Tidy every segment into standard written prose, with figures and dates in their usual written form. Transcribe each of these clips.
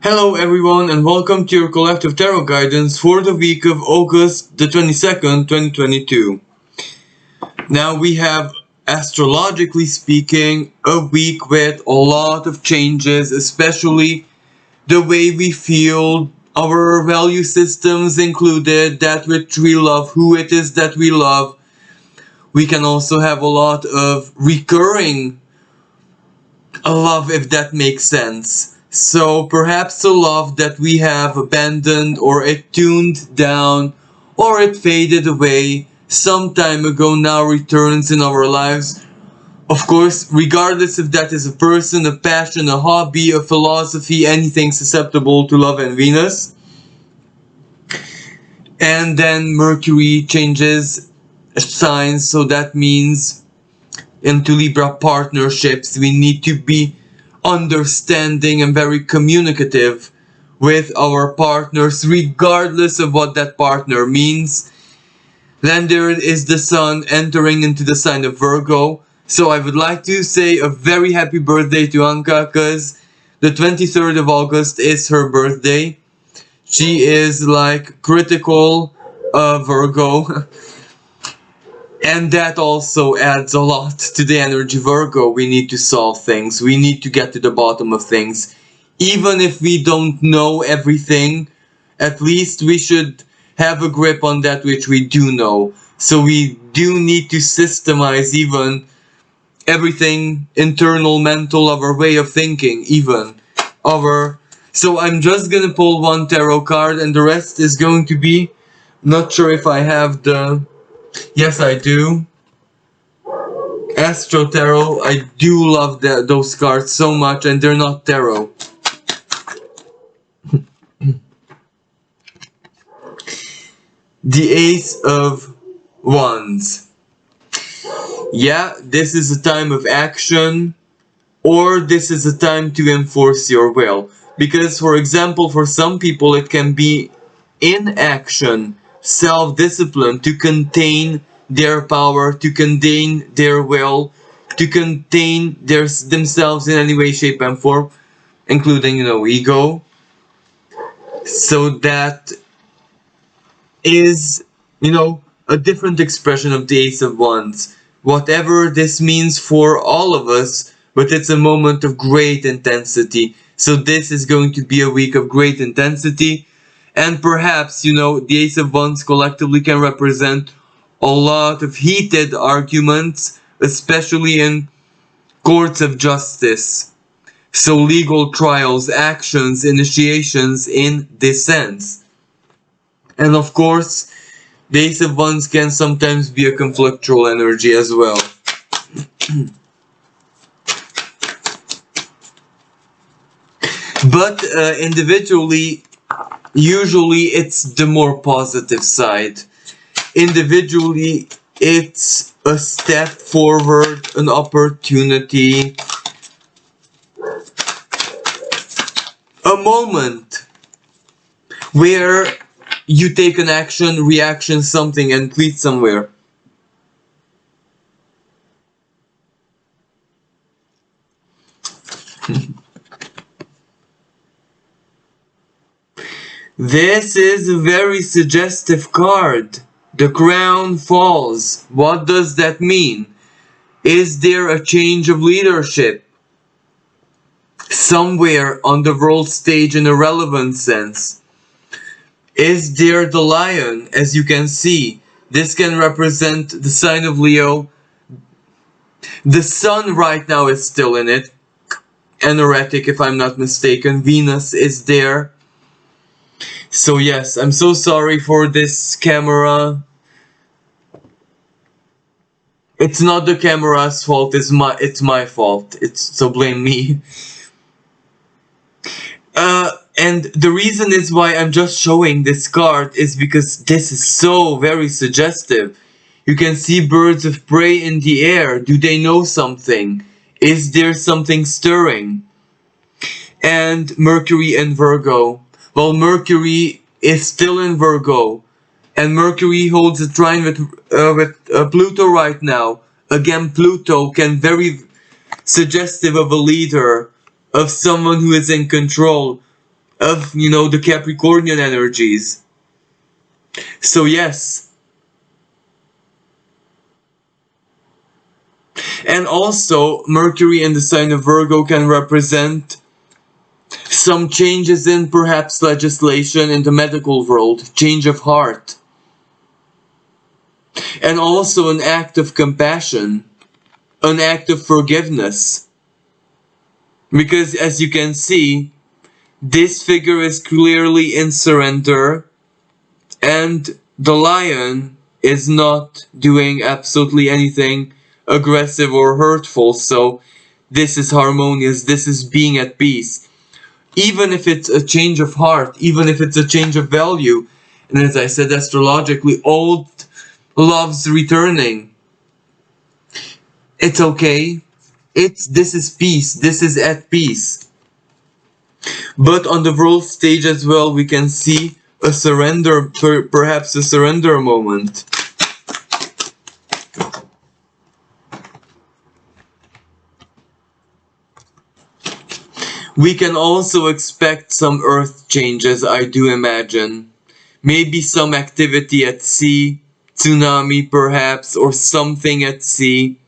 Hello everyone and welcome to your collective tarot guidance for the week of August the 22nd, 2022. Now we have, astrologically speaking, a week with a lot of changes, especially the way we feel, our value systems included, that which we love, who it is that we love. We can also have a lot of recurring love, if that makes sense. So perhaps a love that we have abandoned, or it tuned down, or it faded away some time ago now returns in our lives. Of course, regardless if that is a person, a passion, a hobby, a philosophy, anything susceptible to love and Venus. And then Mercury changes signs, so that means into Libra partnerships, we need to be understanding and very communicative with our partners, regardless of what that partner means. Then there is the Sun entering into the sign of Virgo. So I would like to say a very happy birthday to Anka, because the 23rd of August is her birthday. She is like critical Virgo. And that also adds a lot to the energy Virgo. We need to solve things. We need to get to the bottom of things. Even if we don't know everything, at least we should have a grip on that which we do know. So we do need to systemize even everything internal, mental, our way of thinking, even our... So I'm just gonna pull one tarot card and the rest is going to be... Not sure if I have the... Yes, I do. Astro Tarot. I do love those cards so much, and they're not tarot. The Ace of Wands. Yeah, this is a time of action, or this is a time to enforce your will. Because, for example, for some people it can be inaction, self-discipline to contain their power, to contain their will, to contain themselves in any way, shape and form, including, ego. So that is, a different expression of the Ace of Wands. Whatever this means for all of us, but it's a moment of great intensity. So this is going to be a week of great intensity. And perhaps, the Ace of Wands collectively can represent a lot of heated arguments, especially in courts of justice. So legal trials, actions, initiations in this sense. And of course, the Ace of Wands can sometimes be a conflictual energy as well. But individually, usually it's the more positive side. Individually, it's a step forward, an opportunity, a moment where you take an action, reaction, something, and tweet somewhere. This is a very suggestive card. The crown falls. What does that mean? Is there a change of leadership somewhere on the world stage in a relevant sense? Is there the lion, as you can see? This can represent the sign of Leo. The sun right now is still in it. Anoretic, if I'm not mistaken. Venus is there. So yes, I'm so sorry for this camera. It's not the camera's fault, it's my fault. So blame me. And the reason is why I'm just showing this card is because this is so very suggestive. You can see birds of prey in the air. Do they know something? Is there something stirring? And Mercury in Virgo. Well, Mercury is still in Virgo. And Mercury holds a trine with Pluto right now. Again, Pluto can very suggestive of a leader, of someone who is in control. of, you know, the Capricornian energies. So yes. And also, Mercury in the sign of Virgo can represent some changes in perhaps legislation in the medical world, change of heart. And also an act of compassion, an act of forgiveness. Because as you can see, this figure is clearly in surrender, and the lion is not doing absolutely anything aggressive or hurtful. So this is harmonious, this is being at peace. Even if it's a change of heart, even if it's a change of value, and as I said, astrologically, old loves returning. It's okay. This is peace. This is at peace. But on the world stage as well, we can see a surrender, perhaps a surrender moment. We can also expect some earth changes, I do imagine. Maybe some activity at sea, tsunami perhaps, or something at sea.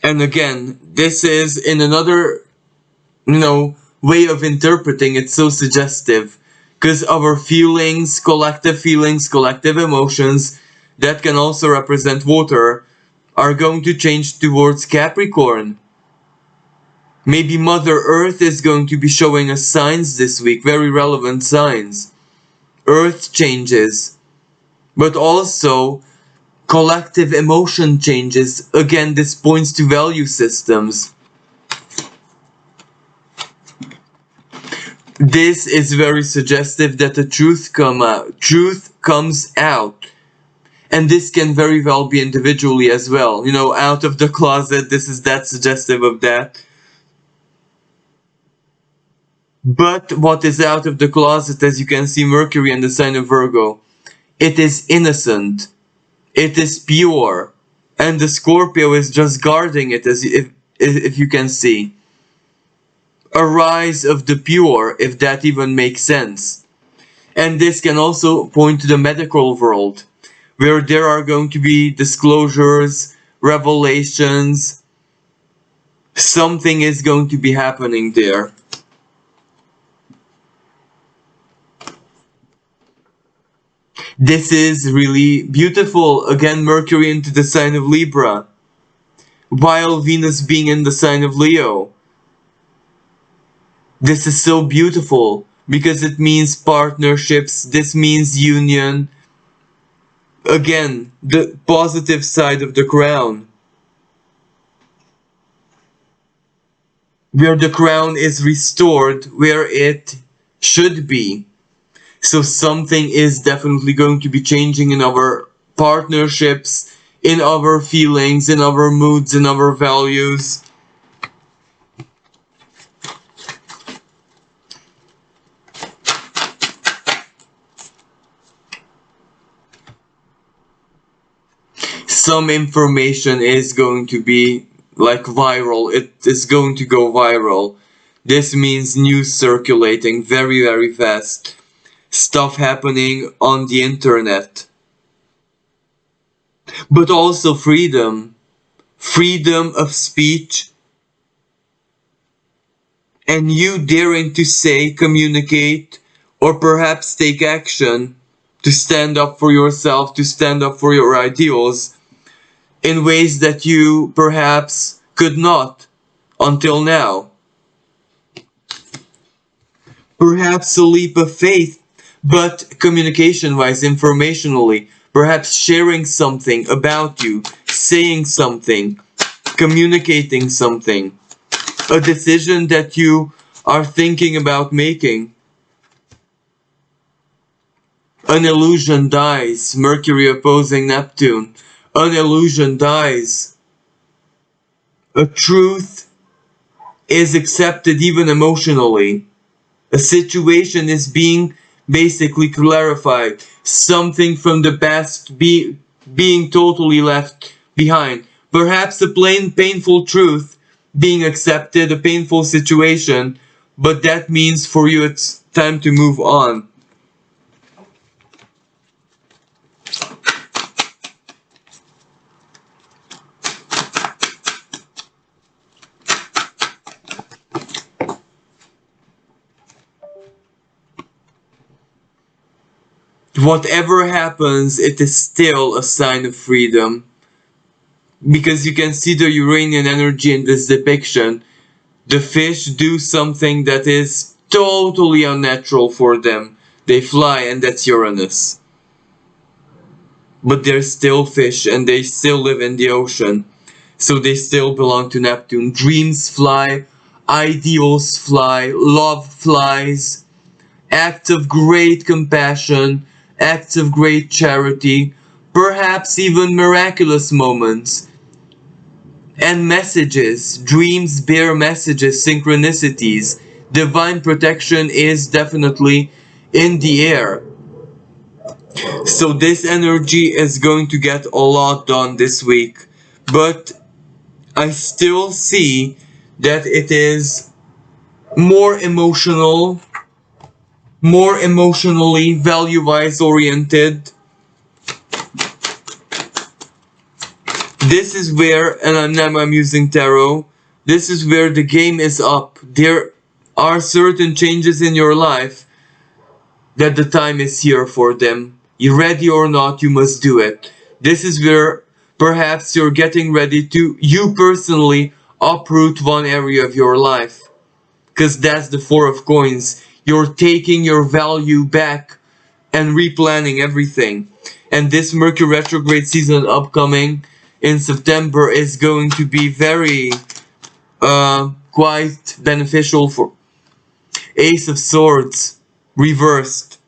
And again, this is in another, you know, way of interpreting it, so suggestive. Because our feelings, collective emotions, that can also represent water, are going to change towards Capricorn. Maybe Mother Earth is going to be showing us signs this week, very relevant signs. Earth changes, but also collective emotion changes. Again, this points to value systems. This is very suggestive that the truth comes out. And this can very well be individually as well. You know, out of the closet, this is that suggestive of that. But what is out of the closet, as you can see, Mercury and the sign of Virgo, it is innocent. It is pure. And the Scorpio is just guarding it, as if you can see. A rise of the pure, if that even makes sense. And this can also point to the medical world, where there are going to be disclosures, revelations. Something is going to be happening there. This is really beautiful. Again, Mercury into the sign of Libra, while Venus being in the sign of Leo. This is so beautiful because it means partnerships. This means union. Again, the positive side of the crown, where the crown is restored where it should be. So something is definitely going to be changing in our partnerships, in our feelings, in our moods, in our values. Some information is going to be like viral. It is going to go viral. This means news circulating very, very fast. Stuff happening on the internet. But also freedom. Freedom of speech. And you daring to say, communicate, or perhaps take action to stand up for yourself, to stand up for your ideals in ways that you perhaps could not until now. Perhaps a leap of faith, but communication-wise, informationally, perhaps sharing something about you, saying something, communicating something, a decision that you are thinking about making. An illusion dies, Mercury opposing Neptune. An illusion dies. A truth is accepted even emotionally. A situation is being basically clarified. Something from the past being totally left behind. Perhaps a plain painful truth being accepted, a painful situation, but that means for you it's time to move on. Whatever happens, it is still a sign of freedom. Because you can see the Uranian energy in this depiction. The fish do something that is totally unnatural for them. They fly, and that's Uranus. But they're still fish, and they still live in the ocean. So they still belong to Neptune. Dreams fly, ideals fly, love flies, acts of great compassion, acts of great charity, perhaps even miraculous moments. And messages. Dreams bear messages, synchronicities. Divine protection is definitely in the air. So this energy is going to get a lot done this week. But I still see that it is more emotional, more emotionally value-wise oriented. This is where, and now I'm using tarot, this is where the game is up. There are certain changes in your life that the time is here for them. You ready or not, you must do it. This is where perhaps you're getting ready to, you personally, uproot one area of your life. Because that's the Four of Coins. You're taking your value back and replanning everything. And this Mercury retrograde season upcoming in September is going to be very quite beneficial for Ace of Swords reversed.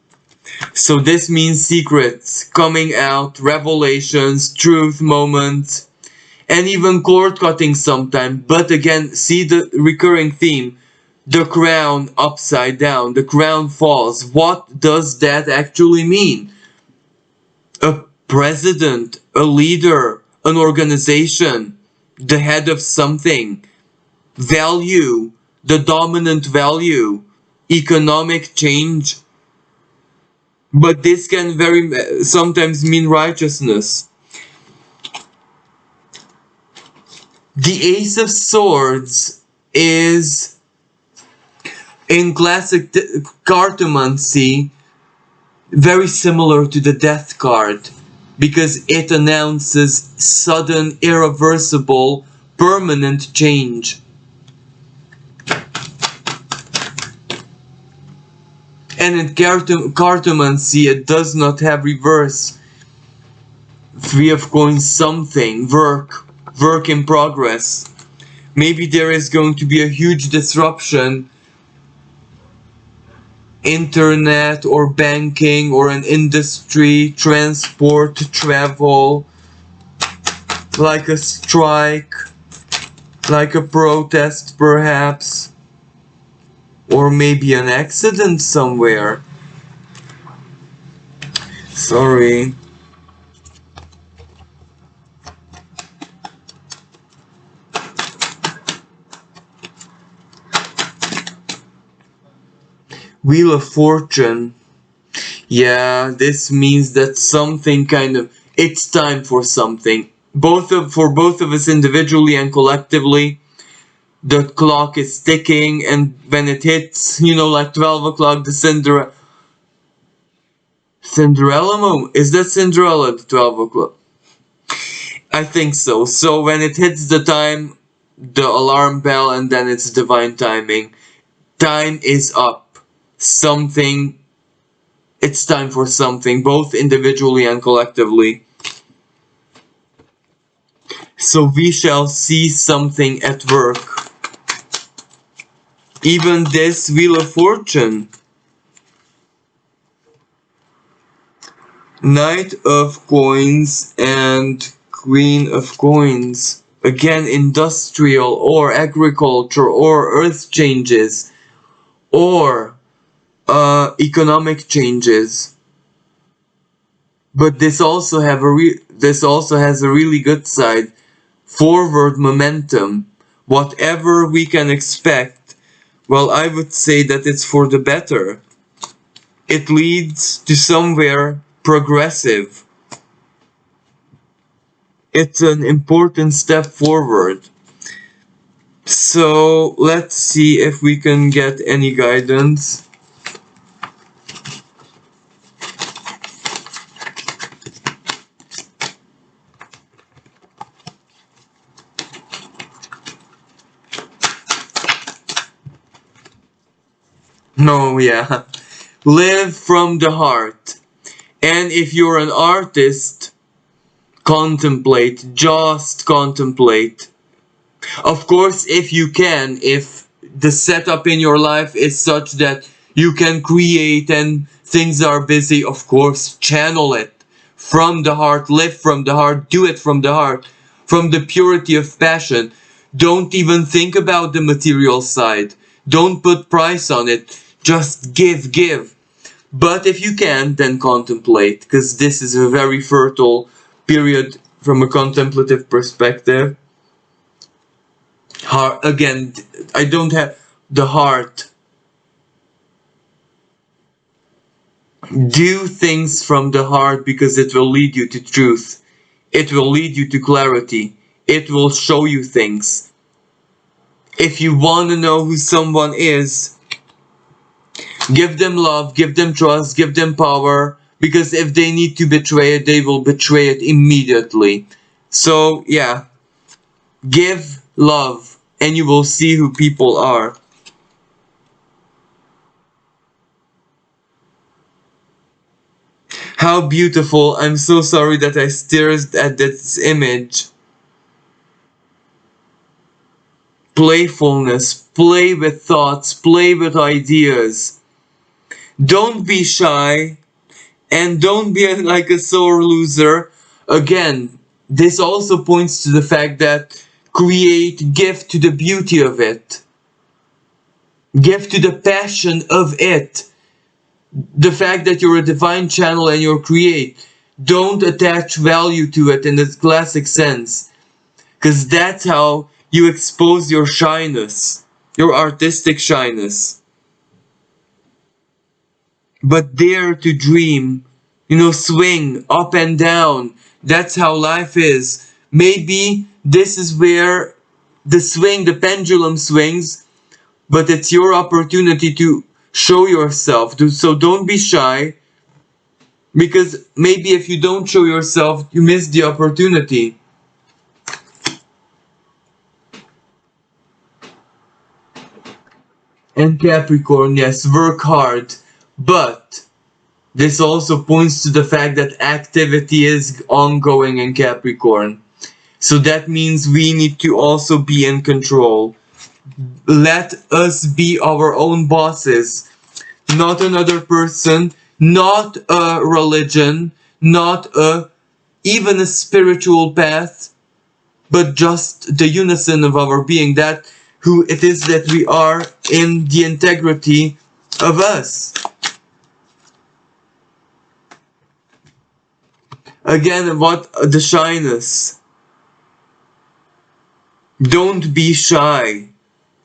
So this means secrets coming out, revelations, truth moments, and even cord cutting sometimes. But again, see the recurring theme. The crown upside down. The crown falls. What does that actually mean? A president, a leader, an organization, the head of something, value, the dominant value, economic change. But this can very sometimes mean righteousness. The Ace of Swords is in classic cartomancy very similar to the Death card, because it announces sudden, irreversible, permanent change. And in cartomancy, it does not have reverse. Three of Coins something, work in progress. Maybe there is going to be a huge disruption, internet or banking or an industry, transport, travel, like a strike, like a protest perhaps, or maybe an accident somewhere. Sorry. Wheel of Fortune. Yeah, this means that something kind of, it's time for something. For both of us individually and collectively, the clock is ticking, and when it hits, like 12 o'clock, the Cinderella moment. Is that Cinderella at 12 o'clock? I think so. So when it hits the time, the alarm bell, and then it's divine timing. Time is up. It's time for something, both individually and collectively. So we shall see something at work. Even this Wheel of Fortune. Knight of Coins and Queen of Coins. Again, industrial or agriculture or earth changes or economic changes. But this also has a really good side. Forward momentum. whatever we can expect, well, I would say that it's for the better. It leads to somewhere progressive. It's an important step forward. So let's see if we can get any guidance. No, yeah. Live from the heart. And if you're an artist, contemplate, just contemplate. Of course, if you can, if the setup in your life is such that you can create and things are busy, of course, channel it from the heart, live from the heart, do it from the heart, from the purity of passion. Don't even think about the material side. Don't put price on it. Just give, give. But if you can, then contemplate, because this is a very fertile period from a contemplative perspective. Heart, again, I don't have the heart. Do things from the heart because it will lead you to truth. It will lead you to clarity. It will show you things. If you want to know who someone is, give them love, give them trust, give them power, because if they need to betray it, they will betray it immediately. So, yeah, give love and you will see who people are. How beautiful. I'm so sorry that I stared at this image. Playfulness, play with thoughts, play with ideas. Don't be shy and don't be like a sore loser. Again, this also points to the fact that create, give to the beauty of it. Give to the passion of it. The fact that you're a divine channel and you create. Don't attach value to it in the classic sense. Because that's how you expose your shyness. Your artistic shyness. But dare to dream. You know, swing up and down. That's how life is. Maybe this is where the pendulum swings, but it's your opportunity to show yourself. So don't be shy, because maybe if you don't show yourself, you miss the opportunity. And Capricorn, yes, work hard, but this also points to the fact that activity is ongoing in Capricorn. So that means we need to also be in control. Let us be our own bosses. Not another person, not a religion, not even a spiritual path, but just the unison of our being, that who it is that we are in the integrity of us. Again, what the shyness. Don't be shy.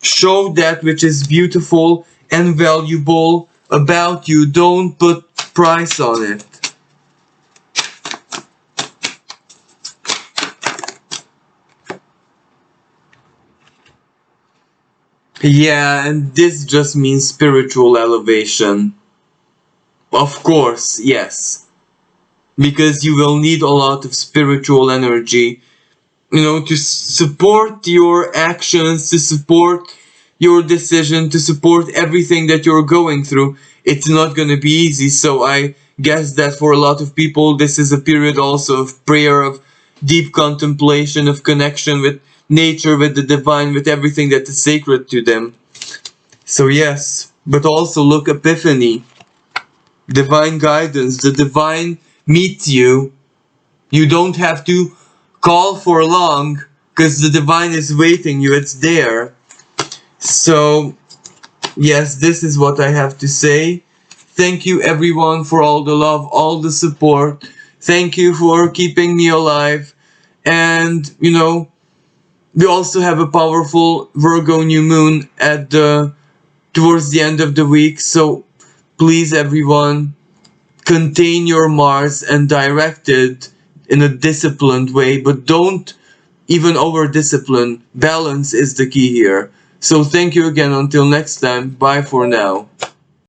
Show that which is beautiful and valuable about you. Don't put price on it. Yeah, and this just means spiritual elevation. Of course, yes. Because you will need a lot of spiritual energy, you know, to support your actions, to support your decision, to support everything that you're going through. It's not going to be easy, so I guess that for a lot of people this is a period also of prayer, of deep contemplation, of connection with nature, with the divine, with everything that is sacred to them. So yes, but also look, epiphany, divine guidance, the divine meets you. You don't have to call for long, because the divine is waiting you, it's there. So yes, this is what I have to say. Thank you everyone for all the love, all the support. Thank you for keeping me alive. And you know, We also have a powerful Virgo new moon at towards the end of the week, so please everyone, contain your Mars and direct it in a disciplined way, but don't even over discipline. Balance is the key here. So thank you again. Until next time. Bye for now.